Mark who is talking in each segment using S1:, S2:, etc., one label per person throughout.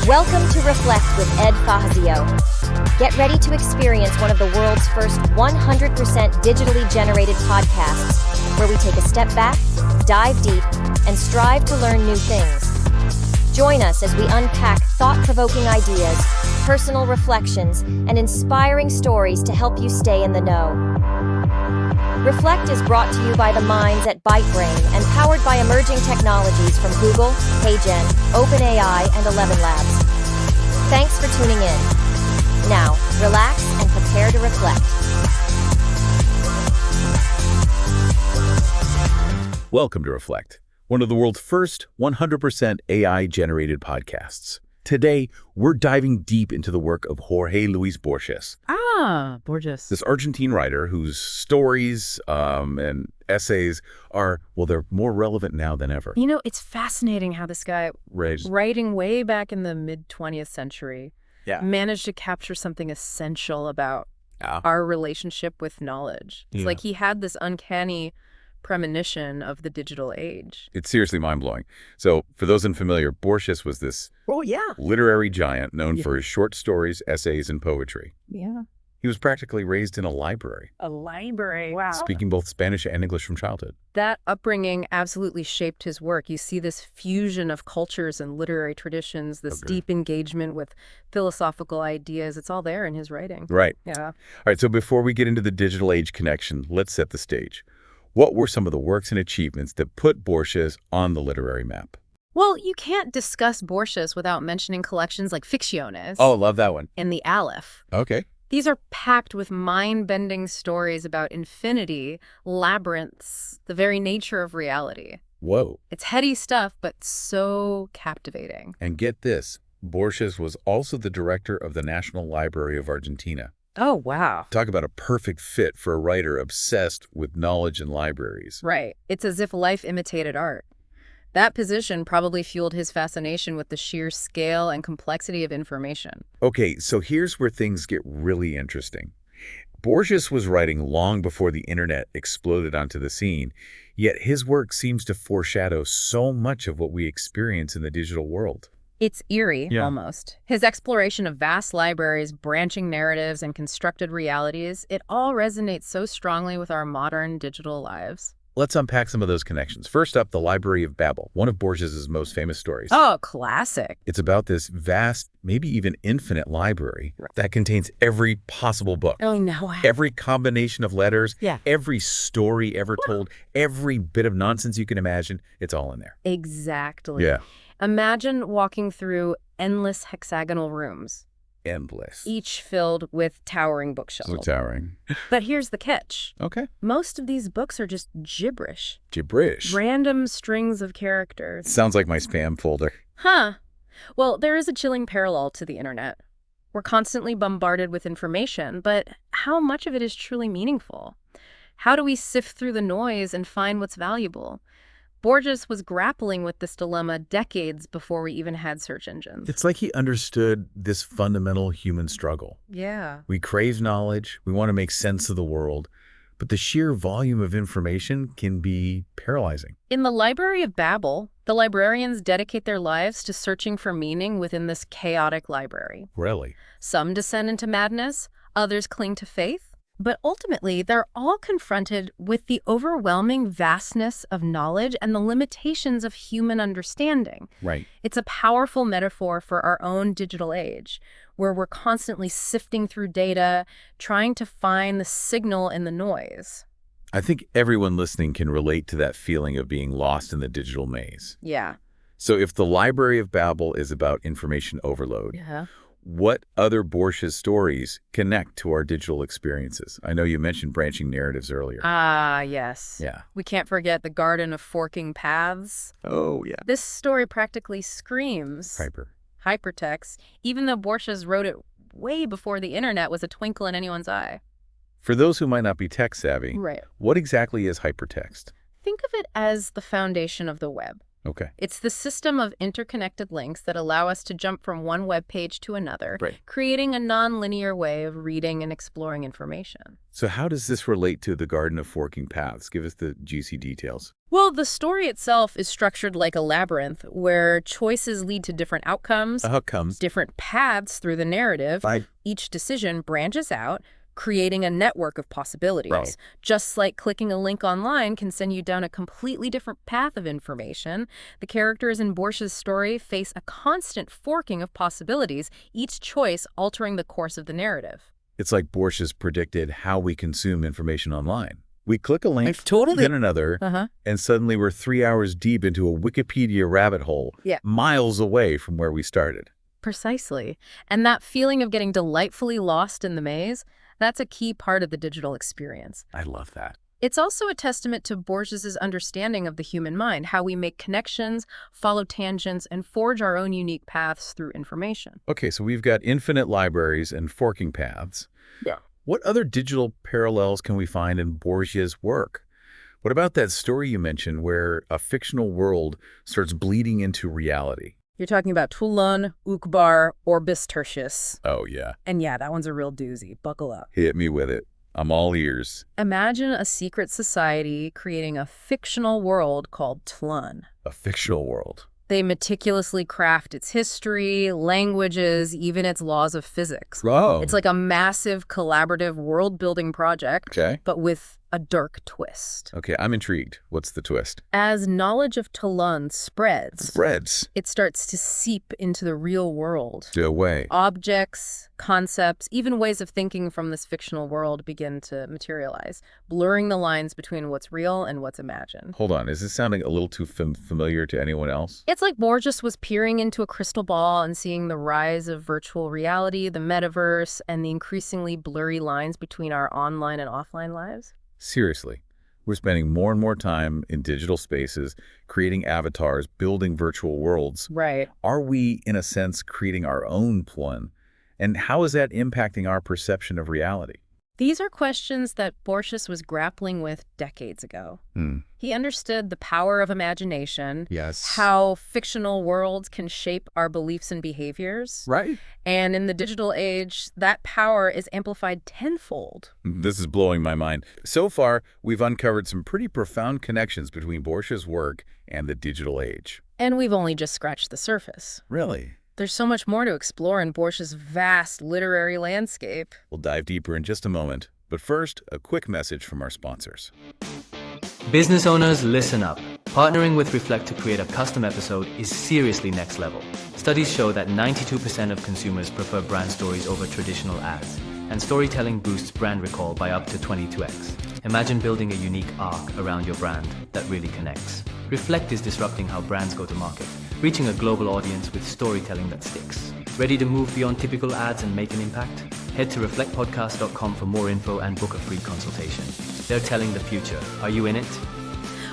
S1: Welcome to Reflect with Ed Fassio. Get ready to experience one of the world's first 100% digitally generated podcasts, where we take a step back, dive deep, and strive to learn new things. Join us as we unpack thought-provoking ideas, personal reflections, and inspiring stories to help you stay in the know. Reflect is brought to you by the minds at ByteBrain and powered by emerging technologies from Google, HeyGen, OpenAI, and 11 Labs. Thanks for tuning in. Now, relax and prepare to reflect.
S2: Welcome to Reflect, one of the world's first 100% AI-generated podcasts. Today, we're diving deep into the work of Jorge Luis Borges.
S3: Borges.
S2: This Argentine writer whose stories and essays are, well, they're more relevant now than ever.
S3: You know, it's fascinating how this guy,
S2: Right.
S3: writing way back in the mid-20th century, managed to capture something essential about our relationship with knowledge. It's like he had this uncanny premonition of the digital age.
S2: It's seriously mind-blowing. So, for those unfamiliar, Borges was this literary giant known for his short stories, essays, and poetry.
S3: Yeah.
S2: He was practically raised in a library.
S3: A library. Wow.
S2: Speaking both Spanish and English from childhood.
S3: That upbringing absolutely shaped his work. You see this fusion of cultures and literary traditions, this deep engagement with philosophical ideas. It's all there in his writing.
S2: Right.
S3: Yeah.
S2: All right, so before we get into the digital age connection, let's set the stage. What were some of the works and achievements that put Borges on the literary map?
S3: Well, you can't discuss Borges without mentioning collections like Ficciones.
S2: Oh, love that one.
S3: And The Aleph.
S2: Okay.
S3: These are packed with mind-bending stories about infinity, labyrinths, the very nature of reality.
S2: Whoa.
S3: It's heady stuff, but so captivating.
S2: And get this, Borges was also the director of the National Library of Argentina.
S3: Oh, wow.
S2: Talk about a perfect fit for a writer obsessed with knowledge and libraries.
S3: Right. It's as if life imitated art. That position probably fueled his fascination with the sheer scale and complexity of information.
S2: Okay, so here's where things get really interesting. Borges was writing long before the internet exploded onto the scene, yet his work seems to foreshadow so much of what we experience in the digital world.
S3: It's eerie, almost. His exploration of vast libraries, branching narratives, and constructed realities, it all resonates so strongly with our modern digital lives.
S2: Let's unpack some of those connections. First up, the Library of Babel, one of Borges's most famous stories.
S3: Oh, classic.
S2: It's about this vast, maybe even infinite library that contains every possible book.
S3: Oh, no.
S2: Every combination of letters, every story ever told, every bit of nonsense you can imagine, it's all in there.
S3: Exactly.
S2: Yeah.
S3: Imagine walking through endless hexagonal rooms.
S2: Endless.
S3: Each filled with towering bookshelves.
S2: So towering.
S3: But here's the catch.
S2: Okay.
S3: Most of these books are just gibberish.
S2: Gibberish.
S3: Random strings of characters.
S2: Sounds like my spam folder.
S3: Huh. Well, there is a chilling parallel to the internet. We're constantly bombarded with information, but how much of it is truly meaningful? How do we sift through the noise and find what's valuable? Borges was grappling with this dilemma decades before we even had search engines.
S2: It's like he understood this fundamental human struggle.
S3: Yeah.
S2: We crave knowledge, we want to make sense of the world, but the sheer volume of information can be paralyzing.
S3: In the Library of Babel, the librarians dedicate their lives to searching for meaning within this chaotic library.
S2: Really?
S3: Some descend into madness, others cling to faith. But ultimately, they're all confronted with the overwhelming vastness of knowledge and the limitations of human understanding.
S2: Right.
S3: It's a powerful metaphor for our own digital age, where we're constantly sifting through data, trying to find the signal in the noise.
S2: I think everyone listening can relate to that feeling of being lost in the digital maze.
S3: Yeah.
S2: So if the Library of Babel is about information overload, what other Borges stories connect to our digital experiences? I know you mentioned branching narratives earlier.
S3: Ah, yes.
S2: Yeah.
S3: We can't forget the Garden of Forking Paths.
S2: Oh, yeah.
S3: This story practically screams hypertext, even though Borges wrote it way before the internet was a twinkle in anyone's eye.
S2: For those who might not be tech savvy,
S3: Right.
S2: what exactly is hypertext?
S3: Think of it as the foundation of the web.
S2: Okay.
S3: It's the system of interconnected links that allow us to jump from one web page to another,
S2: Right.
S3: creating a nonlinear way of reading and exploring information.
S2: So how does this relate to the Garden of Forking Paths? Give us the juicy details.
S3: Well, the story itself is structured like a labyrinth where choices lead to different outcomes,
S2: How comes?
S3: different paths through the narrative.
S2: Right.
S3: Each decision branches out, creating a network of possibilities.
S2: Right.
S3: Just like clicking a link online can send you down a completely different path of information, the characters in Borges' story face a constant forking of possibilities, each choice altering the course of the narrative.
S2: It's like Borges predicted how we consume information online. We click a link,
S3: Totally.
S2: then another, and suddenly we're 3 hours deep into a Wikipedia rabbit hole, miles away from where we started.
S3: Precisely. And that feeling of getting delightfully lost in the maze, that's a key part of the digital experience.
S2: I love that.
S3: It's also a testament to Borges's understanding of the human mind, how we make connections, follow tangents, and forge our own unique paths through information.
S2: Okay, so we've got infinite libraries and forking paths.
S3: Yeah.
S2: What other digital parallels can we find in Borges' work? What about that story you mentioned where a fictional world starts bleeding into reality?
S3: You're talking about Toulon, Ukbar, Orbis Tertius.
S2: Oh, yeah.
S3: And yeah, that one's a real doozy. Buckle up.
S2: Hit me with it. I'm all ears.
S3: Imagine a secret society creating a fictional world called Tlun.
S2: A fictional world.
S3: They meticulously craft its history, languages, even its laws of physics.
S2: Whoa.
S3: It's like a massive collaborative world-building project,
S2: Okay.
S3: but with a dark twist.
S2: Okay, I'm intrigued. What's the twist?
S3: As knowledge of Toulon spreads, it starts to seep into the real world.
S2: No way.
S3: Objects, concepts, even ways of thinking from this fictional world begin to materialize, blurring the lines between what's real and what's imagined.
S2: Hold on, is this sounding a little too familiar to anyone else?
S3: It's like Borges was peering into a crystal ball and seeing the rise of virtual reality, the metaverse, and the increasingly blurry lines between our online and offline lives.
S2: Seriously, we're spending more and more time in digital spaces, creating avatars, building virtual worlds.
S3: Right.
S2: Are we, in a sense, creating our own Tlun? And how is that impacting our perception of reality?
S3: These are questions that Borges was grappling with decades ago. He understood the power of imagination, how fictional worlds can shape our beliefs and behaviors.
S2: Right.
S3: And in the digital age, that power is amplified tenfold.
S2: This is blowing my mind. So far, we've uncovered some pretty profound connections between Borges' work and the digital age.
S3: And we've only just scratched the surface.
S2: Really?
S3: There's so much more to explore in Borges' vast literary landscape.
S2: We'll dive deeper in just a moment. But first, a quick message from our sponsors.
S4: Business owners, listen up. Partnering with Reflect to create a custom episode is seriously next level. Studies show that 92% of consumers prefer brand stories over traditional ads, and storytelling boosts brand recall by up to 22x. Imagine building a unique arc around your brand that really connects. Reflect is disrupting how brands go to market, reaching a global audience with storytelling that sticks. Ready to move beyond typical ads and make an impact? Head to reflectpodcast.com for more info and book a free consultation. They're telling the future. Are you in it?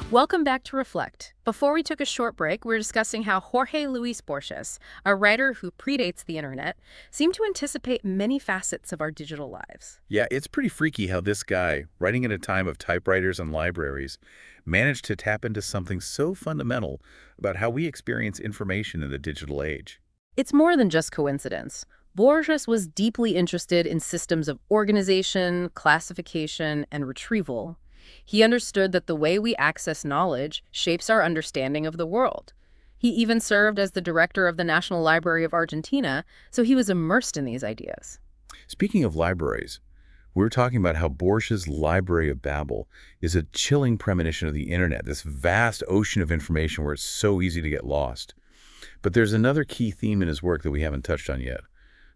S3: Welcome back to Reflect. Before we took a short break, we were discussing how Jorge Luis Borges, a writer who predates the internet, seemed to anticipate many facets of our digital lives.
S2: Yeah, it's pretty freaky how this guy, writing at a time of typewriters and libraries, managed to tap into something so fundamental about how we experience information in the digital age.
S3: It's more than just coincidence. Borges was deeply interested in systems of organization, classification, and retrieval. He understood that the way we access knowledge shapes our understanding of the world. He even served as the director of the National Library of Argentina, so he was immersed in these ideas.
S2: Speaking of libraries, we're talking about how Borges' Library of Babel is a chilling premonition of the internet, this vast ocean of information where it's so easy to get lost. But there's another key theme in his work that we haven't touched on yet,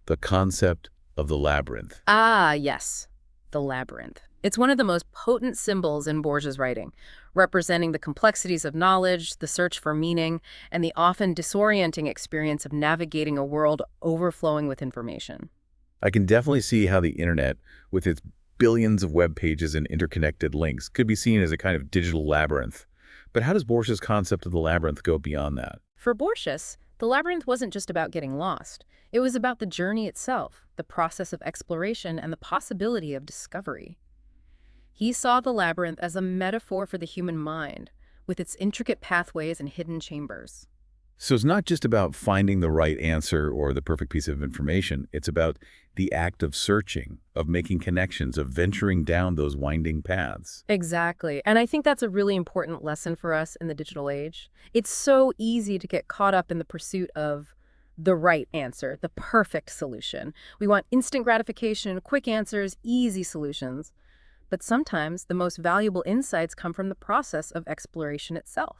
S2: the concept of the labyrinth.
S3: Ah, yes, the labyrinth. It's one of the most potent symbols in Borges' writing, representing the complexities of knowledge, the search for meaning, and the often disorienting experience of navigating a world overflowing with information.
S2: I can definitely see how the internet, with its billions of web pages and interconnected links, could be seen as a kind of digital labyrinth. But how does Borges' concept of the labyrinth go beyond that?
S3: For Borges, the labyrinth wasn't just about getting lost. It was about the journey itself, the process of exploration, and the possibility of discovery. He saw the labyrinth as a metaphor for the human mind, with its intricate pathways and hidden chambers.
S2: So it's not just about finding the right answer or the perfect piece of information. It's about the act of searching, of making connections, of venturing down those winding paths.
S3: Exactly. And I think that's a really important lesson for us in the digital age. It's so easy to get caught up in the pursuit of the right answer, the perfect solution. We want instant gratification, quick answers, easy solutions. But sometimes the most valuable insights come from the process of exploration itself,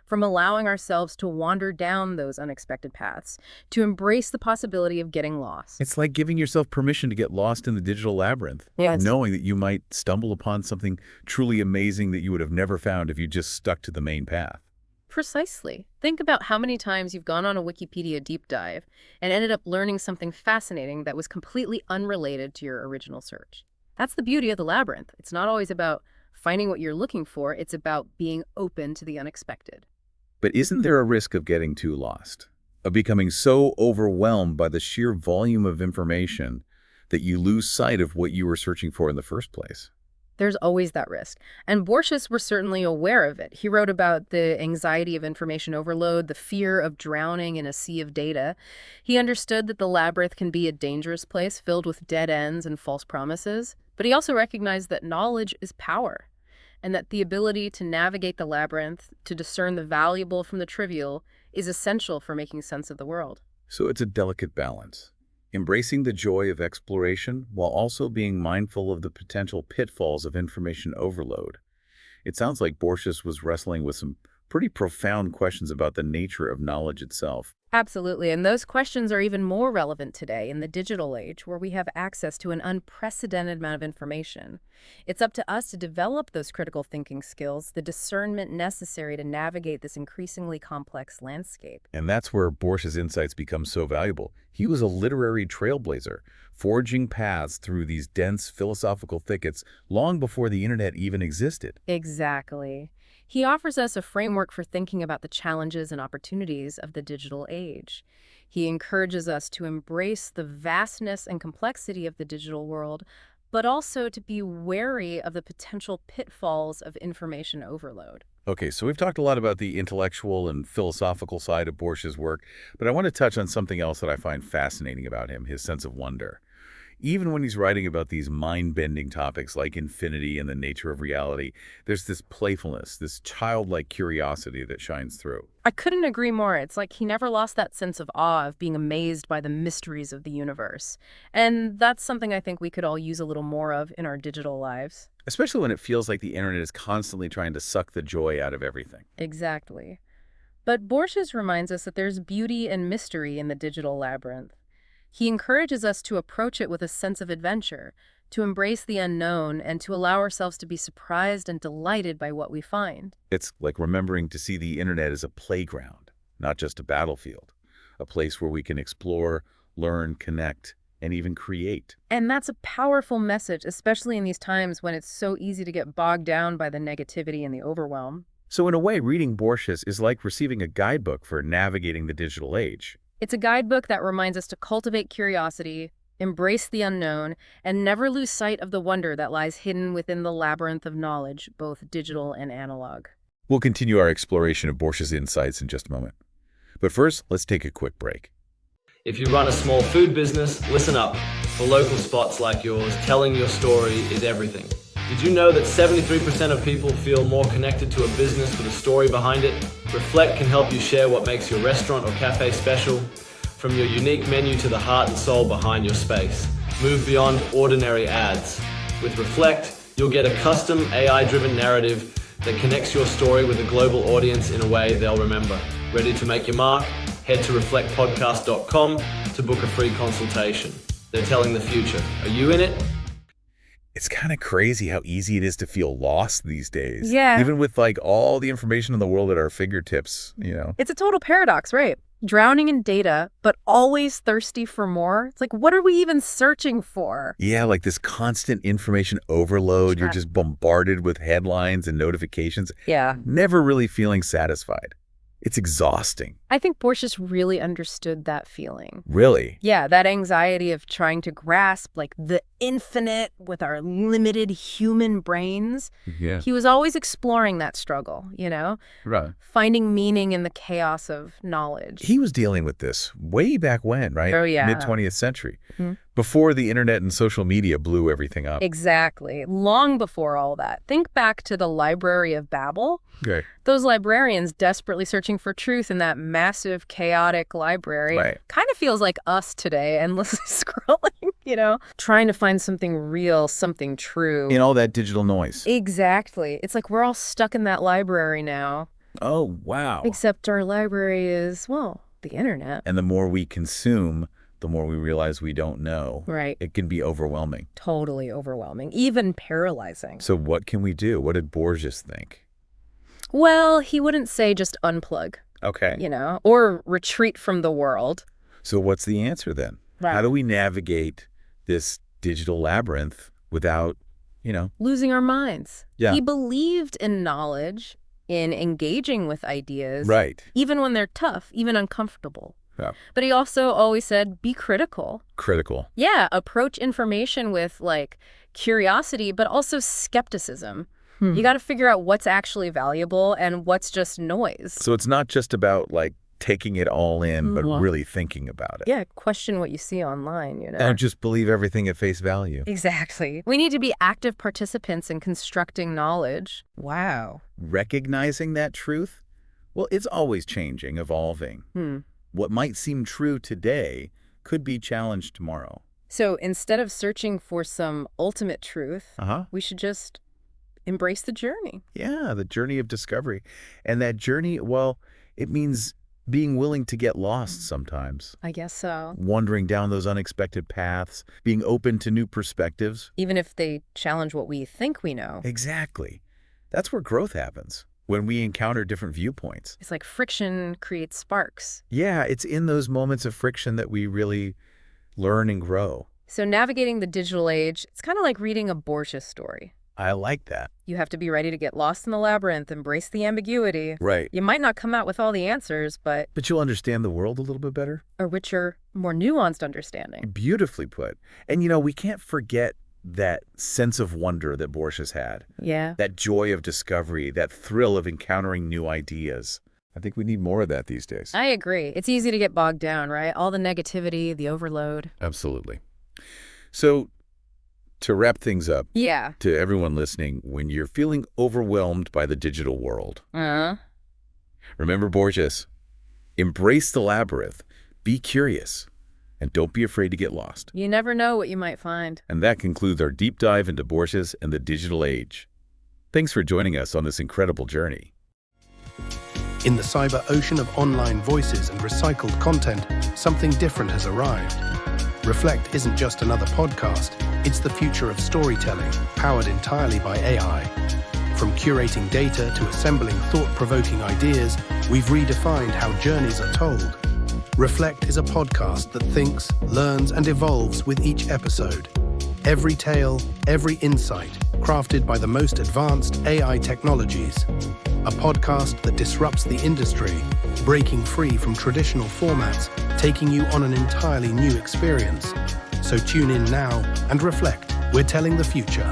S3: from allowing ourselves to wander down those unexpected paths, to embrace the possibility of getting lost.
S2: It's like giving yourself permission to get lost in the digital labyrinth,
S3: Yes.
S2: knowing that you might stumble upon something truly amazing that you would have never found if you just stuck to the main path.
S3: Precisely. Think about how many times you've gone on a Wikipedia deep dive and ended up learning something fascinating that was completely unrelated to your original search. That's the beauty of the labyrinth. It's not always about finding what you're looking for, it's about being open to the unexpected.
S2: But isn't there a risk of getting too lost, of becoming so overwhelmed by the sheer volume of information that you lose sight of what you were searching for in the first place?
S3: There's always that risk. And Borges was certainly aware of it. He wrote about the anxiety of information overload, the fear of drowning in a sea of data. He understood that the labyrinth can be a dangerous place filled with dead ends and false promises. But he also recognized that knowledge is power, and that the ability to navigate the labyrinth, to discern the valuable from the trivial, is essential for making sense of the world.
S2: So it's a delicate balance, embracing the joy of exploration while also being mindful of the potential pitfalls of information overload. It sounds like Borges was wrestling with some pretty profound questions about the nature of knowledge itself.
S3: Absolutely, and those questions are even more relevant today in the digital age, where we have access to an unprecedented amount of information. It's up to us to develop those critical thinking skills, the discernment necessary to navigate this increasingly complex landscape.
S2: And that's where Borges' insights become so valuable. He was a literary trailblazer, forging paths through these dense philosophical thickets long before the internet even existed.
S3: Exactly. He offers us a framework for thinking about the challenges and opportunities of the digital age. He encourages us to embrace the vastness and complexity of the digital world, but also to be wary of the potential pitfalls of information overload.
S2: Okay, so we've talked a lot about the intellectual and philosophical side of Borges' work, but I want to touch on something else that I find fascinating about him, his sense of wonder. Even when he's writing about these mind-bending topics like infinity and the nature of reality, there's this playfulness, this childlike curiosity that shines through.
S3: I couldn't agree more. It's like he never lost that sense of awe of being amazed by the mysteries of the universe. And that's something I think we could all use a little more of in our digital lives.
S2: Especially when it feels like the internet is constantly trying to suck the joy out of everything.
S3: Exactly. But Borges reminds us that there's beauty and mystery in the digital labyrinth. He encourages us to approach it with a sense of adventure, to embrace the unknown, and to allow ourselves to be surprised and delighted by what we find.
S2: It's like remembering to see the internet as a playground, not just a battlefield, a place where we can explore, learn, connect, and even create.
S3: And that's a powerful message, especially in these times when it's so easy to get bogged down by the negativity and the overwhelm.
S2: So in a way, reading Borges is like receiving a guidebook for navigating the digital age.
S3: It's a guidebook that reminds us to cultivate curiosity, embrace the unknown, and never lose sight of the wonder that lies hidden within the labyrinth of knowledge, both digital and analog.
S2: We'll continue our exploration of Borges' insights in just a moment. But first, let's take a quick break.
S4: If you run a small food business, listen up. For local spots like yours, telling your story is everything. Did you know that 73% of people feel more connected to a business with a story behind it? Reflect can help you share what makes your restaurant or cafe special, from your unique menu to the heart and soul behind your space. Move beyond ordinary ads. With Reflect, you'll get a custom AI-driven narrative that connects your story with a global audience in a way they'll remember. Ready to make your mark? Head to reflectpodcast.com to book a free consultation. They're telling the future. Are you in it?
S2: It's kind of crazy how easy it is to feel lost these days.
S3: Yeah.
S2: Even with like all the information in the world at our fingertips, you know.
S3: It's a total paradox, right? Drowning in data, but always thirsty for more. It's like, what are we even searching for?
S2: Yeah, like this constant information overload. You're just bombarded with headlines and notifications,
S3: Yeah.
S2: never really feeling satisfied. It's exhausting.
S3: I think Borges really understood that feeling.
S2: Really?
S3: Yeah, that anxiety of trying to grasp like the infinite with our limited human brains.
S2: Yeah.
S3: He was always exploring that struggle,
S2: Right.
S3: finding meaning in the chaos of knowledge.
S2: He was dealing with this way back when, right?
S3: Oh, yeah.
S2: Mid-20th century.
S3: Hmm.
S2: Before the internet and social media blew everything up.
S3: Exactly. Long before all that. Think back to the Library of Babel.
S2: Okay.
S3: Those librarians desperately searching for truth in that massive, chaotic library.
S2: Right.
S3: Kind of feels like us today, endlessly scrolling, trying to find something real, something true.
S2: In all that digital noise.
S3: Exactly. It's like we're all stuck in that library now.
S2: Oh, wow.
S3: Except our library is, well, the internet.
S2: And the more we consume, the more we realize we don't know.
S3: Right.
S2: It can be overwhelming.
S3: Totally overwhelming, even paralyzing.
S2: So what can we do? What did Borges think?
S3: Well, he wouldn't say just unplug,
S2: Okay.
S3: or retreat from the world.
S2: So what's the answer then?
S3: Right.
S2: How do we navigate this digital labyrinth without,
S3: Losing our minds.
S2: Yeah.
S3: He believed in knowledge, in engaging with ideas.
S2: Right.
S3: Even when they're tough, even uncomfortable.
S2: Yeah.
S3: But he also always said, be critical.
S2: Critical.
S3: Yeah, approach information with, curiosity, but also skepticism. You got to figure out what's actually valuable and what's just noise.
S2: So it's not just about, taking it all in, but really thinking about it.
S3: Yeah, question what you see online,
S2: Don't just believe everything at face value.
S3: Exactly. We need to be active participants in constructing knowledge. Wow.
S2: Recognizing that truth, well, it's always changing, evolving. What might seem true today could be challenged tomorrow.
S3: So instead of searching for some ultimate truth, we should just embrace the journey.
S2: Yeah, the journey of discovery. And that journey, well, it means being willing to get lost sometimes.
S3: I guess so.
S2: Wandering down those unexpected paths, being open to new perspectives.
S3: Even if they challenge what we think we know.
S2: Exactly. That's where growth happens, when we encounter different viewpoints.
S3: It's like friction creates sparks.
S2: Yeah, it's in those moments of friction that we really learn and grow.
S3: So navigating the digital age, it's kind of like reading a Borges story.
S2: I like that.
S3: You have to be ready to get lost in the labyrinth, embrace the ambiguity.
S2: Right.
S3: You might not come out with all the answers, but
S2: you'll understand the world a little bit better.
S3: a richer, more nuanced understanding.
S2: Beautifully put. And, we can't forget that sense of wonder that Borges had.
S3: Yeah.
S2: That joy of discovery, that thrill of encountering new ideas. I think we need more of that these days.
S3: I agree. It's easy to get bogged down, right? All the negativity, the overload.
S2: Absolutely. So, to wrap things up,
S3: Yeah.
S2: to everyone listening, when you're feeling overwhelmed by the digital world, remember Borges. Embrace the labyrinth. Be curious. And don't be afraid to get lost.
S3: You never know what you might find.
S2: And that concludes our deep dive into Borges and the digital age. Thanks for joining us on this incredible journey.
S5: In the cyber ocean of online voices and recycled content, something different has arrived. Reflect isn't just another podcast, it's the future of storytelling, powered entirely by AI. From curating data to assembling thought-provoking ideas, we've redefined how journeys are told. Reflect is a podcast that thinks, learns, and evolves with each episode. Every tale, every insight, crafted by the most advanced AI technologies. A podcast that disrupts the industry, breaking free from traditional formats, taking you on an entirely new experience. So tune in now and reflect. We're telling the future.